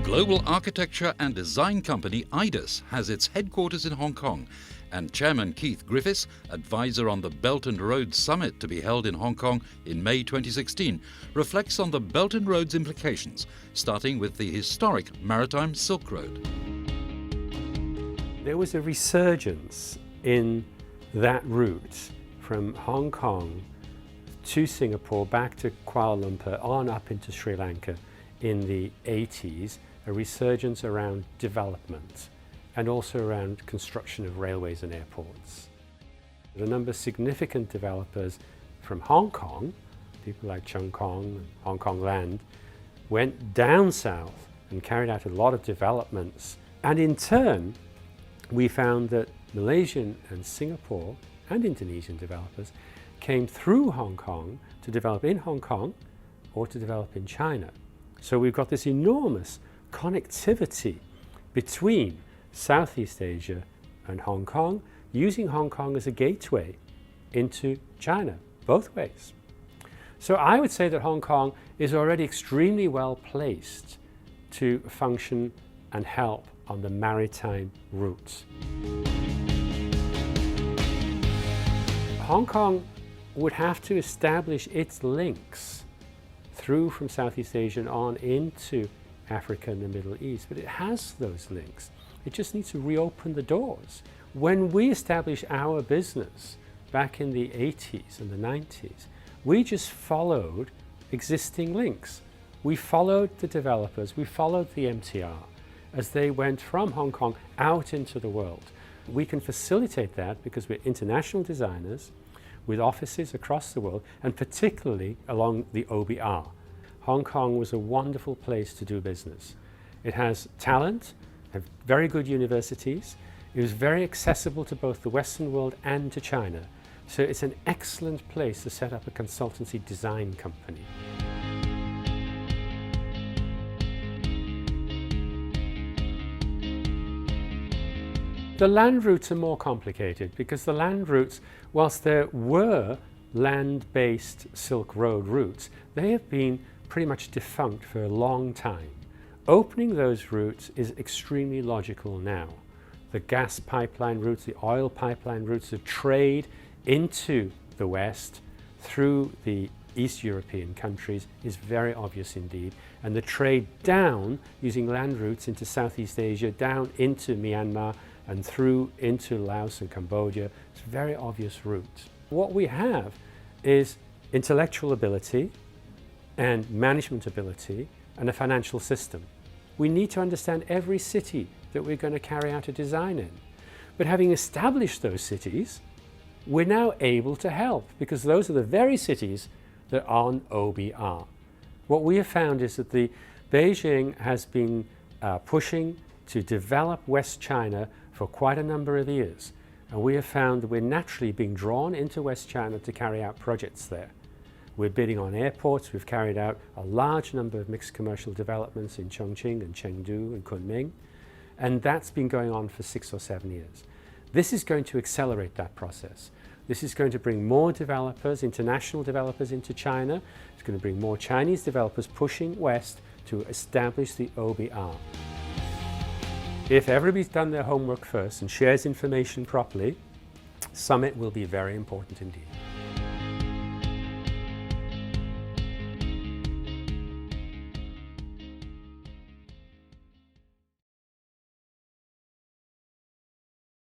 Global architecture and design company Aedas has its headquarters in Hong Kong, and Chairman Keith Griffiths, advisor on the Belt and Road Summit to be held in Hong Kong in May 2016, reflects on the Belt and Road's implications, starting with the historic Maritime Silk Road. There was a resurgence in that route from Hong Kong to Singapore, back to Kuala Lumpur, on up into Sri Lanka in the 80s, a resurgence around development and also around construction of railways and airports. A number of significant developers from Hong Kong, people like Cheung Kong and Hong Kong Land, went down south and carried out a lot of developments. And in turn, we found that Malaysian and Singapore and Indonesian developers came through Hong Kong to develop in Hong Kong or to develop in China. So we've got this enormous connectivity between Southeast Asia and Hong Kong, using Hong Kong as a gateway into China, both ways. So I would say that Hong Kong is already extremely well placed to function and help on the maritime route. Hong Kong would have to establish its links through from Southeast Asia and on into Africa and the Middle East, but it has those links. It just needs to reopen the doors. When we established our business back in the 80s and the 90s, we just followed existing links. We followed the developers, we followed the MTR as they went from Hong Kong out into the world. We can facilitate that because we're international designers with offices across the world, and particularly along the OBR. Hong Kong was a wonderful place to do business. It has talent, have very good universities. It was very accessible to both the Western world and to China. So it's an excellent place to set up a consultancy design company. The land routes are more complicated because the land routes, whilst there were land-based Silk Road routes, they have been pretty much defunct for a long time. Opening those routes is extremely logical now. The gas pipeline routes, the oil pipeline routes of trade into the West through the East European countries is very obvious indeed. And the trade down using land routes into Southeast Asia, down into Myanmar and through into Laos and Cambodia, it's a very obvious route. What we have is intellectual ability and management ability and a financial system. We need to understand every city that we're going to carry out a design in. But having established those cities, we're now able to help because those are the very cities that are on OBR. What we have found is that Beijing has been pushing to develop West China for quite a number of years. And we have found that we're naturally being drawn into West China to carry out projects there. We're bidding on airports. We've carried out a large number of mixed commercial developments in Chongqing and Chengdu and Kunming. And that's been going on for 6 or 7 years. This is going to accelerate that process. This is going to bring more developers, international developers into China. It's going to bring more Chinese developers pushing west to establish the OBR. If everybody's done their homework first and shares information properly, Summit will be very important indeed.